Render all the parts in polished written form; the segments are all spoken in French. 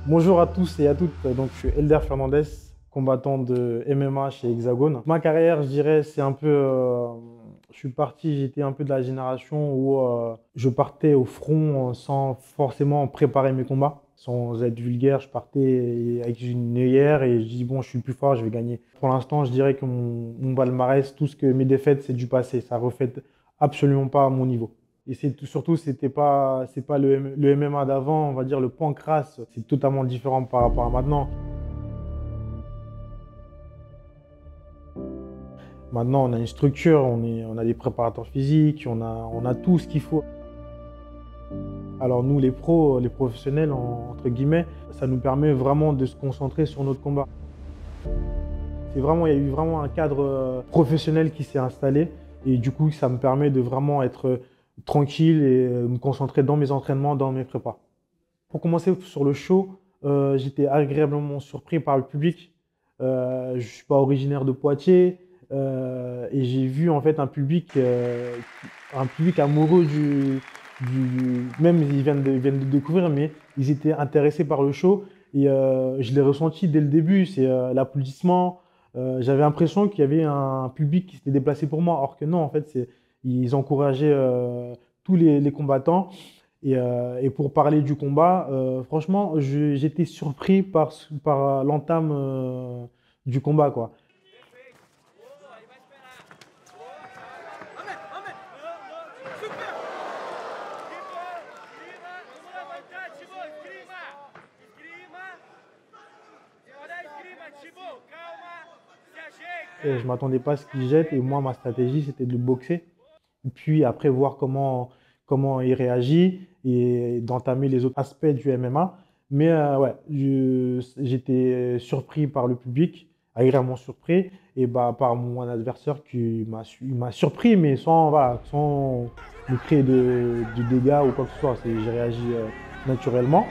Bonjour à tous et à toutes, donc je suis Elder Fernandez, combattant de MMA chez Hexagone. Ma carrière, je dirais, c'est un peu... je suis parti, j'étais un peu de la génération où je partais au front sans forcément préparer mes combats. Sans être vulgaire, je partais avec une œillère et je dis bon, je suis le plus fort, je vais gagner. Pour l'instant, je dirais que mon palmarès, tout ce que mes défaites, c'est du passé. Ça reflète absolument pas mon niveau. Et surtout, c'est pas le MMA d'avant, on va dire le pancras, c'est totalement différent par rapport à maintenant. Maintenant, on a une structure, on a des préparateurs physiques, on a tout ce qu'il faut. Alors nous, les pros, les professionnels, entre guillemets, ça nous permet vraiment de se concentrer sur notre combat. Il y a eu vraiment un cadre professionnel qui s'est installé et du coup, ça me permet de vraiment être tranquille et me concentrer dans mes entraînements, dans mes prépas. Pour commencer sur le show, j'étais agréablement surpris par le public. Je ne suis pas originaire de Poitiers et j'ai vu en fait un public amoureux même ils viennent de découvrir, mais ils étaient intéressés par le show et je l'ai ressenti dès le début. C'est l'applaudissement. J'avais l'impression qu'il y avait un public qui s'était déplacé pour moi, or que non, en fait, ils encourageaient tous les combattants. Et pour parler du combat, franchement, j'étais surpris par l'entame du combat, quoi. Et je m'attendais pas à ce qu'il jette et moi, ma stratégie, c'était de le boxer. Et puis après, voir comment il réagit et d'entamer les autres aspects du MMA. Mais ouais, j'étais surpris par le public, agréablement surpris, et bah, par mon adversaire il m'a surpris, mais sans me créer de dégâts ou quoi que ce soit. J'ai réagi naturellement.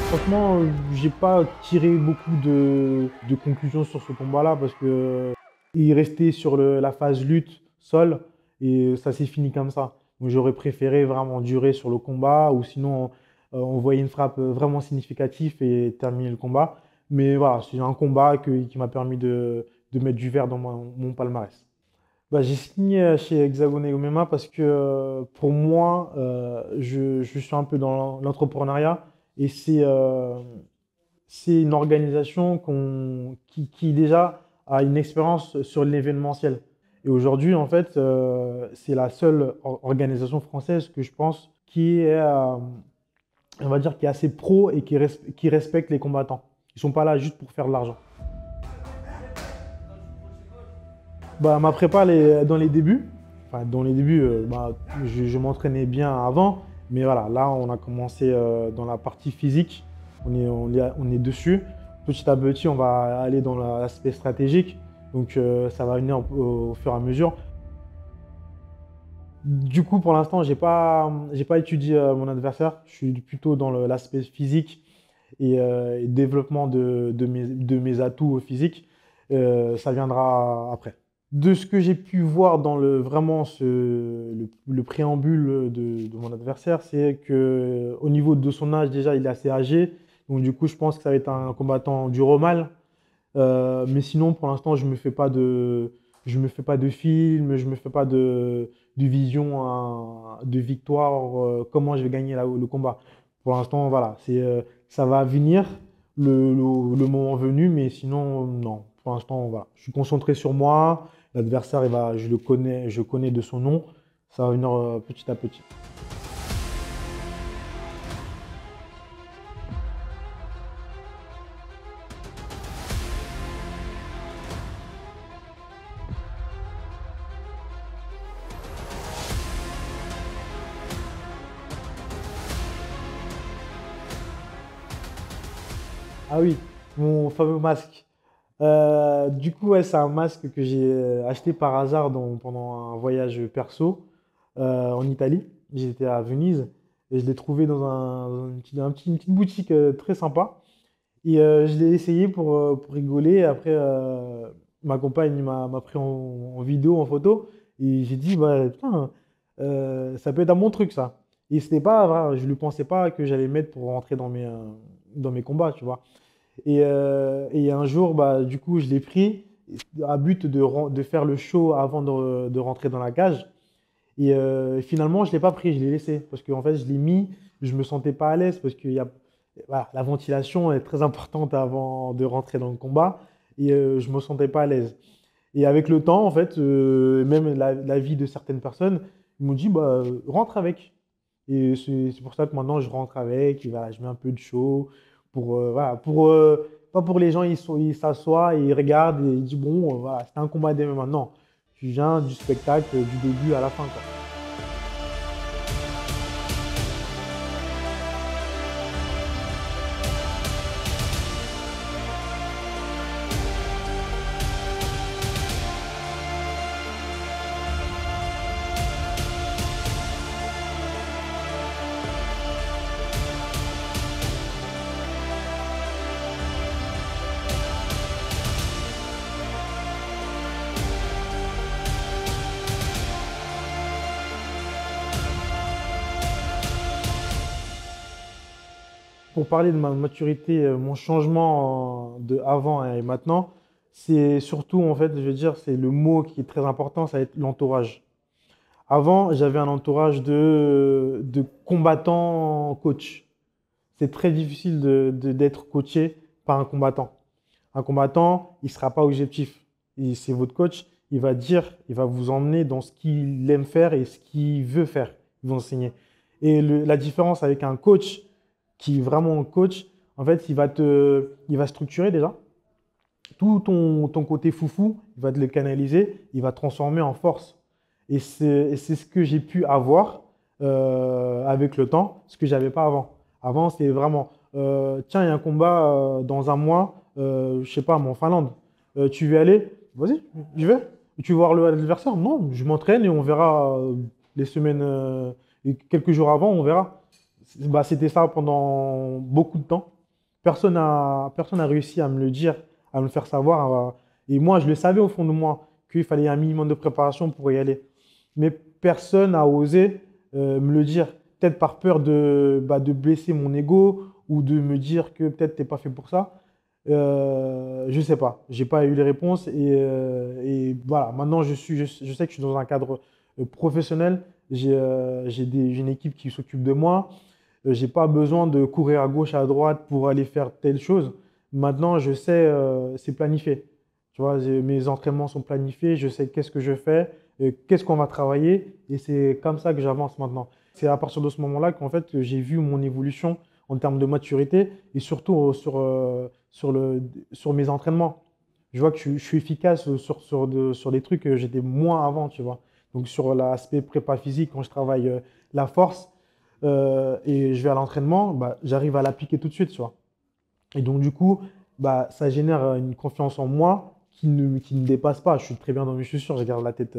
Franchement, j'ai pas tiré beaucoup de conclusions sur ce combat-là parce que il restait sur la phase lutte sol et ça s'est fini comme ça. Donc j'aurais préféré vraiment durer sur le combat ou sinon envoyer une frappe vraiment significative et terminer le combat. Mais voilà, c'est un combat qui m'a permis de mettre du vert dans mon palmarès. Bah, j'ai signé chez Hexagone MMA parce que pour moi, je suis un peu dans l'entrepreneuriat et c'est une organisation qui déjà a une expérience sur l'événementiel. Et aujourd'hui, en fait, c'est la seule organisation française que je pense qui est, on va dire, qui est assez pro et qui respecte les combattants. Ils sont pas là juste pour faire de l'argent. Bah, ma prépa, dans les débuts, enfin, dans les débuts, bah, je m'entraînais bien avant, mais voilà, là, on a commencé dans la partie physique, on est dessus. Petit à petit, on va aller dans l'aspect stratégique, donc ça va venir au fur et à mesure. Du coup, pour l'instant, j'ai pas étudié mon adversaire, je suis plutôt dans l'aspect physique et développement de mes atouts physiques. Ça viendra après. De ce que j'ai pu voir dans vraiment le préambule de mon adversaire, c'est que au niveau de son âge, déjà, il est assez âgé. Donc, du coup, je pense que ça va être un combattant dur au mal. Mais sinon, pour l'instant, je me fais pas de film, je me fais pas de vision de victoire, comment je vais gagner le combat. Pour l'instant, voilà, ça va venir le moment venu, mais sinon, non. Pour l'instant, voilà. Je suis concentré sur moi. L'adversaire, je connais de son nom. Ça va venir petit à petit. Ah oui, mon fameux masque. Du coup, ouais, c'est un masque que j'ai acheté par hasard pendant un voyage perso en Italie. J'étais à Venise et je l'ai trouvé dans une petite boutique très sympa. Et je l'ai essayé pour rigoler. Après, ma compagne m'a pris en vidéo, en photo. Et j'ai dit, bah, putain, ça peut être un bon truc, ça. Et c'était pas, voilà, je ne pensais pas que j'allais le mettre pour rentrer dans mes combats, tu vois. Et un jour, bah, du coup, je l'ai pris à but de faire le show avant de rentrer dans la cage. Et finalement, je ne l'ai pas pris, je l'ai laissé. Parce qu'en fait, je l'ai mis, je ne me sentais pas à l'aise parce que voilà, la ventilation est très importante avant de rentrer dans le combat. Et je ne me sentais pas à l'aise. Et avec le temps, en fait, même la vie de certaines personnes, ils m'ont dit, bah, rentre avec. Et c'est pour ça que maintenant, je rentre avec, et voilà, je mets un peu de show voilà, pas pour les gens, ils s'assoient et ils regardent et ils disent, bon, voilà, c'était un combat d'MMA. Non, tu viens du spectacle du début à la fin, quoi. Pour parler de ma maturité, mon changement de avant et maintenant, c'est surtout, en fait, je veux dire, c'est le mot qui est très important, ça va être l'entourage. Avant, j'avais un entourage de combattants coach. C'est très difficile d'être coaché par un combattant. Un combattant, il ne sera pas objectif. C'est votre coach, il va dire, il va vous emmener dans ce qu'il aime faire et ce qu'il veut faire. Il va enseigner. Et la différence avec un coach qui est vraiment un coach, en fait, il va structurer déjà tout ton côté foufou, il va te le canaliser, il va transformer en force. Et c'est ce que j'ai pu avoir avec le temps, ce que j'avais pas avant. Avant, c'était vraiment, tiens, il y a un combat dans un mois, je sais pas, mais en Finlande. Tu veux y aller? Vas-y, je vais. Tu veux voir l'adversaire? Non, je m'entraîne et on verra les semaines, et quelques jours avant, on verra. Bah, c'était ça pendant beaucoup de temps. Personne n'a réussi à me le dire, à me le faire savoir. Et moi, je le savais au fond de moi qu'il fallait un minimum de préparation pour y aller. Mais personne n'a osé me le dire. Peut-être par peur de blesser mon ego ou de me dire que peut-être tu n'es pas fait pour ça. Je sais pas. J'ai pas eu les réponses. Et voilà, maintenant, je sais que je suis dans un cadre professionnel. J'ai une équipe qui s'occupe de moi. J'ai pas besoin de courir à gauche, à droite pour aller faire telle chose. Maintenant, je sais, c'est planifié. Tu vois, mes entraînements sont planifiés, je sais qu'est-ce que je fais, qu'est-ce qu'on va travailler, et c'est comme ça que j'avance maintenant. C'est à partir de ce moment-là qu'en fait, j'ai vu mon évolution en termes de maturité et surtout sur mes entraînements. Je vois que je suis efficace sur des trucs que j'étais moins avant, tu vois. Donc sur l'aspect prépa physique, quand je travaille la force, et je vais à l'entraînement, bah, j'arrive à l'appliquer tout de suite, tu vois. Et donc, du coup, bah, ça génère une confiance en moi qui ne dépasse pas. Je suis très bien dans mes chaussures, je garde la tête,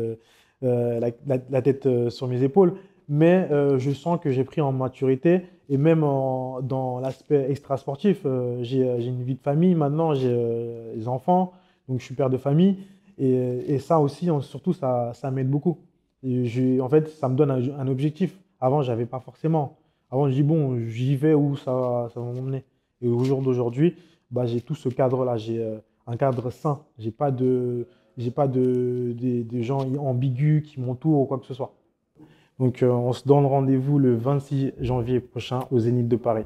la tête sur mes épaules, mais je sens que j'ai pris en maturité et même dans l'aspect extra-sportif, j'ai une vie de famille maintenant, j'ai des enfants, donc je suis père de famille et ça aussi, surtout, ça m'aide beaucoup. En fait, ça me donne un objectif. Avant, j'avais pas forcément. Avant, je dis, bon, j'y vais où ça va m'emmener. Et au jour d'aujourd'hui, bah, j'ai tout ce cadre-là. J'ai un cadre sain. J'ai pas des gens ambigus qui m'entourent ou quoi que ce soit. Donc, on se donne rendez-vous le 26 janvier prochain au Zénith de Paris.